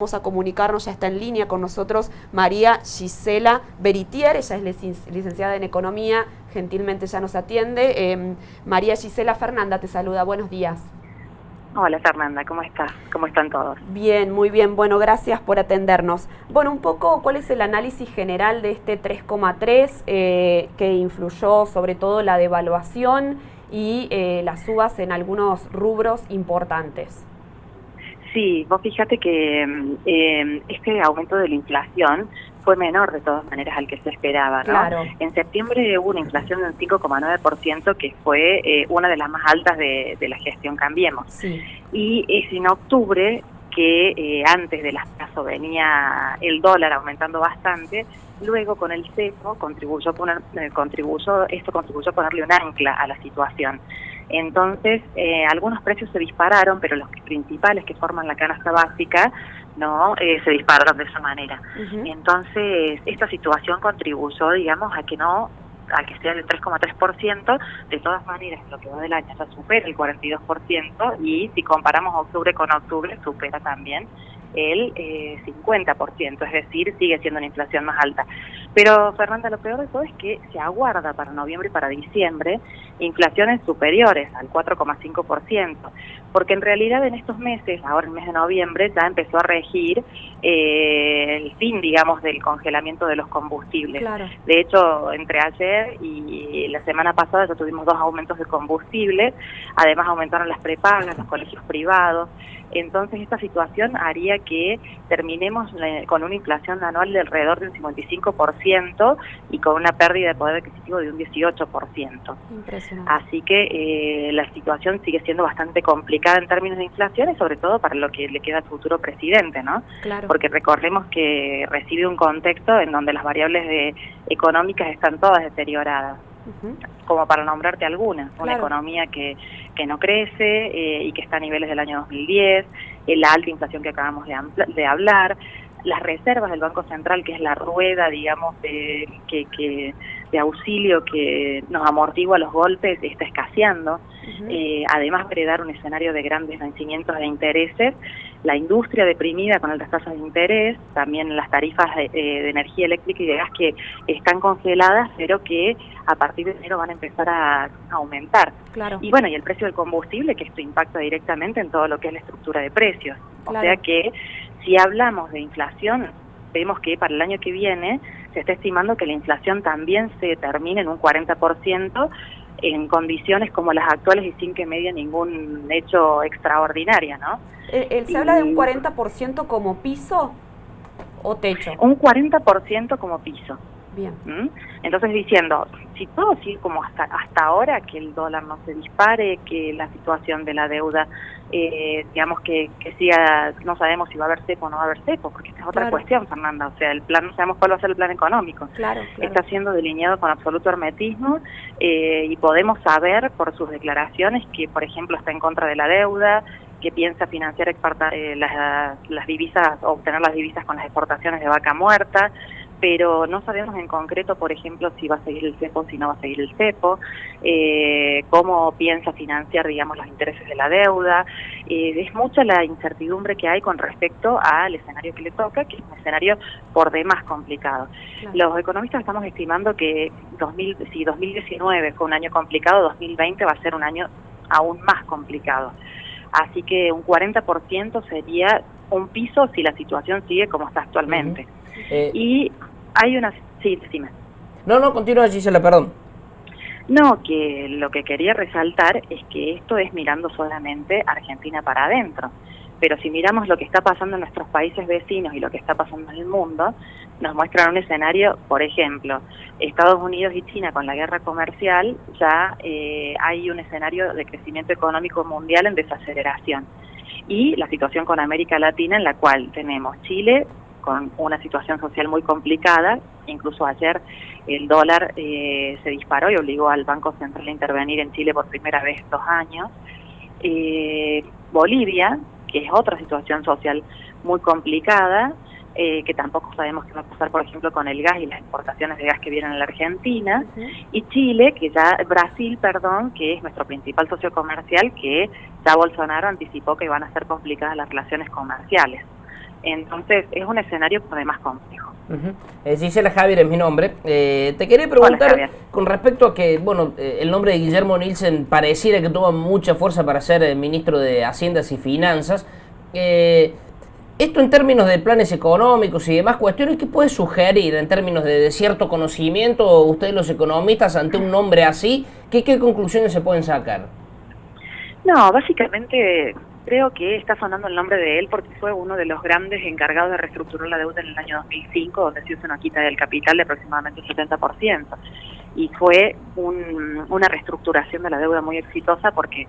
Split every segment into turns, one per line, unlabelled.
Vamos a comunicarnos, ya está en línea con nosotros María Gisela Beritier, ella es licenciada en Economía, gentilmente ya nos atiende. María Gisela, Fernanda te saluda, buenos días.
Hola Fernanda, ¿cómo estás? ¿Cómo están todos?
Bien, muy bien, bueno, gracias por atendernos. Bueno, un poco, ¿cuál es el análisis general de este 3,3 que influyó sobre todo la devaluación y las subas en algunos rubros importantes?
Sí, vos fíjate que este aumento de la inflación fue menor de todas maneras al que se esperaba, ¿no?
Claro.
En septiembre hubo una inflación del 5,9% que fue una de las más altas de la gestión Cambiemos.
Sí.
Y es en octubre que antes de las PASO venía el dólar aumentando bastante, luego con el cepo contribuyó a ponerle un ancla a la situación. Entonces, algunos precios se dispararon, pero los principales que forman la canasta básica no se dispararon de esa manera. Entonces, esta situación contribuyó, digamos, a que sea del 3,3%, de todas maneras, lo que va del año ya supera el 42%, y si comparamos octubre con octubre, supera también el 50%, es decir, sigue siendo una inflación más alta. Pero, Fernanda, lo peor de todo es que se aguarda para noviembre y para diciembre inflaciones superiores al 4,5%, porque en realidad en estos meses, ahora el mes de noviembre, ya empezó a regir el fin, digamos, del congelamiento de los combustibles.
Claro.
De hecho, entre ayer y la semana pasada ya tuvimos 2 aumentos de combustible, además aumentaron las prepagas, los colegios privados. Entonces esta situación haría que terminemos con una inflación anual de alrededor de un 55% y con una pérdida de poder adquisitivo de un 18%.
Impresionante.
Así que la situación sigue siendo bastante complicada en términos de inflación y sobre todo para lo que le queda al futuro presidente, ¿no?
Claro.
Porque recordemos que recibe un contexto en donde las variables económicas están todas deterioradas. Como para nombrarte algunas, una economía que no crece y que está a niveles del año 2010, la alta inflación que acabamos de hablar, las reservas del Banco Central, que es la rueda, digamos, de auxilio que nos amortigua los golpes, está escaseando. Además de heredar un escenario de grandes vencimientos de intereses, la industria deprimida con altas tasas de interés, también las tarifas de energía eléctrica y de gas que están congeladas, pero que a partir de enero van a empezar a aumentar.
Claro.
Y bueno, y el precio del combustible, que esto impacta directamente en todo lo que es la estructura de precios.
Claro.
O sea que si hablamos de inflación, vemos que para el año que viene se está estimando que la inflación también se termine en un 40%, en condiciones como las actuales y sin que medie ningún hecho extraordinario, ¿no?
¿Se habla de un 40% como piso o techo?
Un 40% como piso.
Bien.
Entonces diciendo, si todo sigue como hasta ahora, que el dólar no se dispare, que la situación de la deuda, digamos que siga, no sabemos si va a haber cepo o no va a haber cepo, porque esta es otra cuestión, Fernanda, o sea, el plan, no sabemos cuál va a ser el plan económico.
Claro.
Está siendo delineado con absoluto hermetismo y podemos saber por sus declaraciones que, por ejemplo, está en contra de la deuda, que piensa financiar las divisas, o obtener las divisas con las exportaciones de vaca muerta, pero no sabemos en concreto, por ejemplo, si va a seguir el cepo, si no va a seguir el cepo, cómo piensa financiar, digamos, los intereses de la deuda. Es mucha la incertidumbre que hay con respecto al escenario que le toca, que es un escenario por demás complicado. Claro. Los economistas estamos estimando que si 2019 fue un año complicado, 2020 va a ser un año aún más complicado. Así que un 40% sería un piso si la situación sigue como está actualmente. Y hay una... Sí, decime.
No, continúa, Gisela, perdón.
No, que lo que quería resaltar es que esto es mirando solamente Argentina para adentro. Pero si miramos lo que está pasando en nuestros países vecinos y lo que está pasando en el mundo, nos muestran un escenario, por ejemplo, Estados Unidos y China con la guerra comercial, ya hay un escenario de crecimiento económico mundial en desaceleración. Y la situación con América Latina, en la cual tenemos Chile con una situación social muy complicada, incluso ayer el dólar se disparó y obligó al Banco Central a intervenir en Chile por primera vez en 2 años. Bolivia, que es otra situación social muy complicada, que tampoco sabemos qué va a pasar, por ejemplo, con el gas y las exportaciones de gas que vienen a la Argentina, y Chile, Brasil, que es nuestro principal socio comercial, que ya Bolsonaro anticipó que van a ser complicadas las relaciones comerciales. Entonces es un escenario además complejo.
Gisela, Javier es mi nombre. Te quería preguntar con respecto a que, bueno, el nombre de Guillermo Nielsen pareciera que toma mucha fuerza para ser ministro de Haciendas y Finanzas. Esto en términos de planes económicos y demás cuestiones, ¿qué puede sugerir en términos de cierto conocimiento ustedes los economistas ante un nombre así? ¿Qué conclusiones se pueden sacar?
No, básicamente creo que está sonando el nombre de él porque fue uno de los grandes encargados de reestructurar la deuda en el año 2005, donde se hizo una quita del capital de aproximadamente el 70%. Y fue una reestructuración de la deuda muy exitosa porque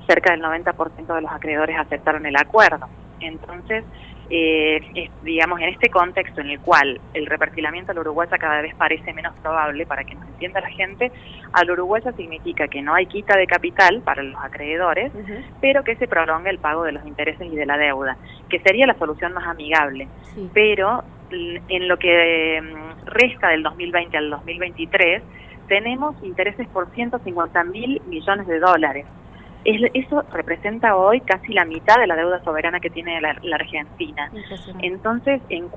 cerca del 90% de los acreedores aceptaron el acuerdo. Entonces, digamos, en este contexto en el cual el reperfilamiento al uruguaya cada vez parece menos probable, para que nos entienda la gente, al uruguaya significa que no hay quita de capital para los acreedores, pero que se prolonga el pago de los intereses y de la deuda, que sería la solución más amigable. Sí. Pero en lo que resta del 2020 al 2023, tenemos intereses por 150.000 millones de dólares. Eso representa hoy casi la mitad de la deuda soberana que tiene la Argentina. Entonces, en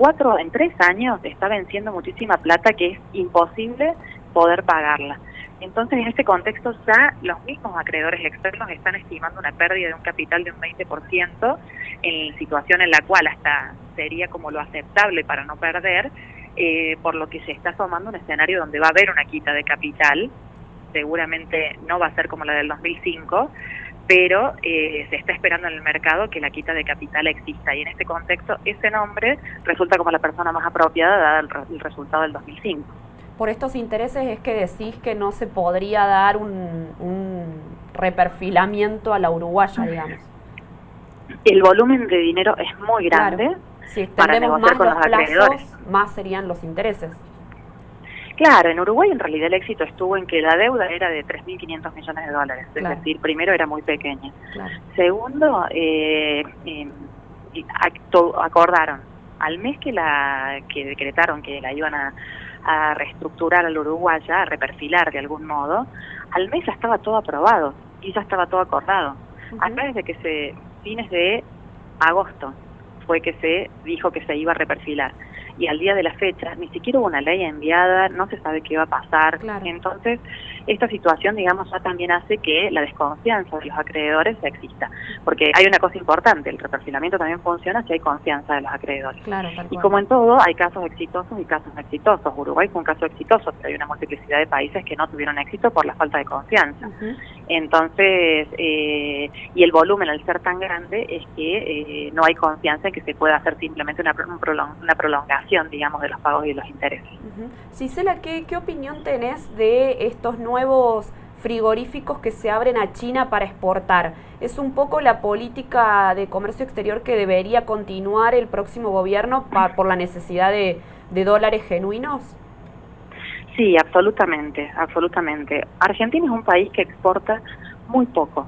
3 años está venciendo muchísima plata que es imposible poder pagarla. Entonces, en este contexto ya los mismos acreedores externos están estimando una pérdida de un capital de un 20%, en situación en la cual hasta sería como lo aceptable para no perder, por lo que se está tomando un escenario donde va a haber una quita de capital. Seguramente no va a ser como la del 2005, pero se está esperando en el mercado que la quita de capital exista, y en este contexto ese nombre resulta como la persona más apropiada dada el resultado del 2005.
Por estos intereses es que decís que no se podría dar un reperfilamiento a la uruguaya, digamos.
El volumen de dinero es muy grande.
Claro. Si extendemos más los plazos, más serían los intereses.
Claro, en Uruguay en realidad el éxito estuvo en que la deuda era de 3.500 millones de dólares, es decir, primero era muy pequeña. Segundo, acordaron, al mes que decretaron que la iban a reestructurar al uruguaya, a reperfilar de algún modo, al mes ya estaba todo aprobado y ya estaba todo acordado. Acá desde fines de agosto fue que se dijo que se iba a reperfilar. Y al día de la fecha ni siquiera hubo una ley enviada, no se sabe qué va a pasar. Entonces, esta situación, digamos, ya también hace que la desconfianza de los acreedores exista. Porque hay una cosa importante, el reperfilamiento también funciona si hay confianza de los acreedores. Y como en todo, hay casos exitosos y casos no exitosos. Uruguay fue un caso exitoso, pero hay una multiplicidad de países que no tuvieron éxito por la falta de confianza. Entonces, y el volumen al ser tan grande es que no hay confianza en que se pueda hacer simplemente una prolongación, digamos, de los pagos y los intereses.
Gisela, ¿qué opinión tenés de estos nuevos frigoríficos que se abren a China para exportar? ¿Es un poco la política de comercio exterior que debería continuar el próximo gobierno por la necesidad de dólares genuinos?
Sí, absolutamente, absolutamente. Argentina es un país que exporta muy poco,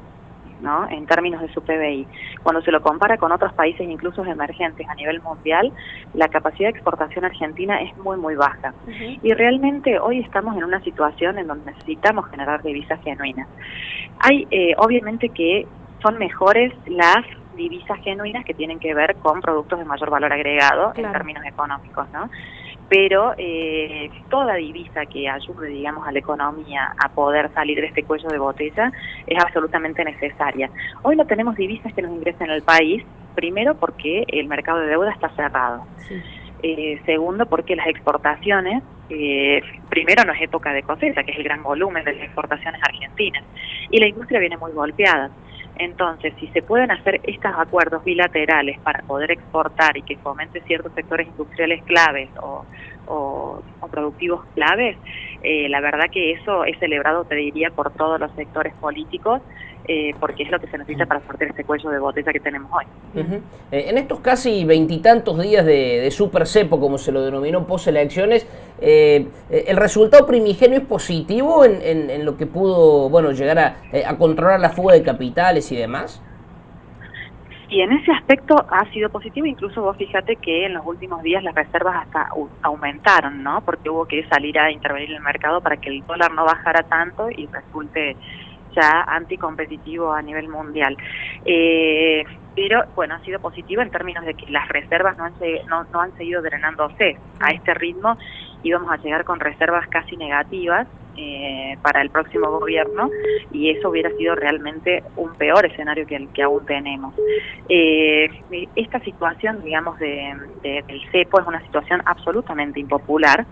¿no?, en términos de su PBI. Cuando se lo compara con otros países, incluso emergentes a nivel mundial, la capacidad de exportación argentina es muy, muy baja. Y realmente hoy estamos en una situación en donde necesitamos generar divisas genuinas. Hay, obviamente que son mejores las divisas genuinas que tienen que ver con productos de mayor valor agregado en términos económicos, ¿no? Pero toda divisa que ayude, digamos, a la economía a poder salir de este cuello de botella es absolutamente necesaria. Hoy no tenemos divisas que nos ingresen al país, primero porque el mercado de deuda está cerrado. Segundo, porque las exportaciones, primero no es época de cosecha, que es el gran volumen de las exportaciones argentinas, y la industria viene muy golpeada. Entonces, si se pueden hacer estos acuerdos bilaterales para poder exportar y que fomente ciertos sectores industriales claves o productivos claves, la verdad que eso es celebrado, te diría, por todos los sectores políticos, porque es lo que se necesita para sortear este cuello de botella que tenemos hoy.
En estos casi 20 y tantos días de super cepo, como se lo denominó post-elecciones, ¿el resultado primigenio es positivo en lo que pudo, bueno, llegar a controlar la fuga de capitales y demás?
Y en ese aspecto ha sido positivo, incluso vos fíjate que en los últimos días las reservas hasta aumentaron, ¿no? Porque hubo que salir a intervenir en el mercado para que el dólar no bajara tanto y resulte ya anticompetitivo a nivel mundial. pero bueno, ha sido positiva en términos de que las reservas no han seguido drenándose. A este ritmo íbamos a llegar con reservas casi negativas para el próximo gobierno, y eso hubiera sido realmente un peor escenario que el que aún tenemos. Esta situación, digamos, del cepo es una situación absolutamente impopular,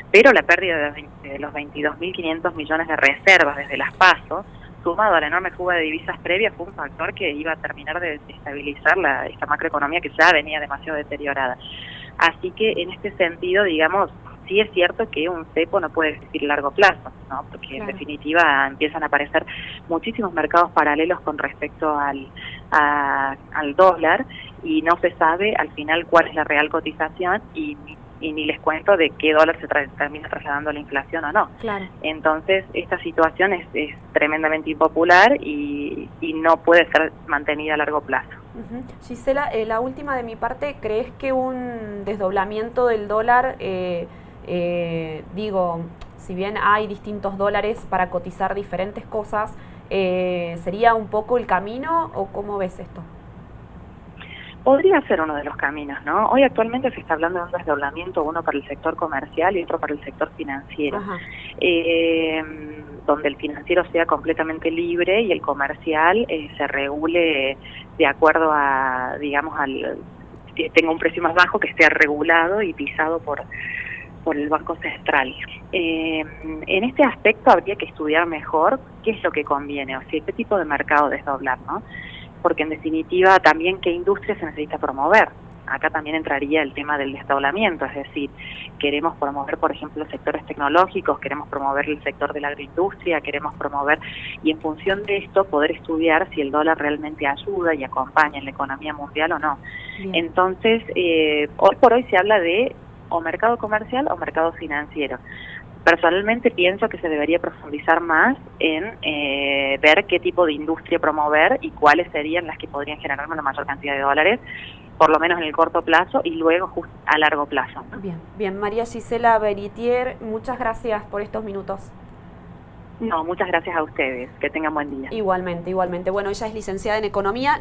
pero la pérdida de los 22.500 millones de reservas desde las PASO, sumado a la enorme fuga de divisas previa, fue un factor que iba a terminar de estabilizar esta macroeconomía que ya venía demasiado deteriorada. Así que en este sentido, digamos, sí es cierto que un cepo no puede existir a largo plazo, ¿no? Porque claro, en definitiva empiezan a aparecer muchísimos mercados paralelos con respecto al dólar, y no se sabe al final cuál es la real cotización, y ni les cuento de qué dólar se termina trasladando la inflación o no.
Claro.
Entonces, esta situación es tremendamente impopular y no puede ser mantenida a largo plazo.
Gisela, la última de mi parte, ¿crees que un desdoblamiento del dólar, si bien hay distintos dólares para cotizar diferentes cosas, sería un poco el camino, o cómo ves esto?
Podría ser uno de los caminos, ¿no? Hoy actualmente se está hablando de un desdoblamiento, uno para el sector comercial y otro para el sector financiero, donde el financiero sea completamente libre y el comercial se regule de acuerdo a, digamos, que tenga un precio más bajo, que esté regulado y pisado por el Banco Central. En este aspecto habría que estudiar mejor qué es lo que conviene, o sea, qué tipo de mercado desdoblar, ¿no? Porque en definitiva también qué industria se necesita promover. Acá también entraría el tema del desdoblamiento, es decir, queremos promover, por ejemplo, los sectores tecnológicos, queremos promover el sector de la agroindustria, queremos promover, y en función de esto poder estudiar si el dólar realmente ayuda y acompaña en la economía mundial o no. Bien. Entonces, hoy por hoy se habla de o mercado comercial o mercado financiero. Personalmente pienso que se debería profundizar más en ver qué tipo de industria promover y cuáles serían las que podrían generarme la mayor cantidad de dólares, por lo menos en el corto plazo y luego a largo plazo, ¿no?
Bien. María Gisela Beritier, muchas gracias por estos minutos.
No, muchas gracias a ustedes. Que tengan buen día.
Igualmente. Bueno, ella es licenciada en Economía.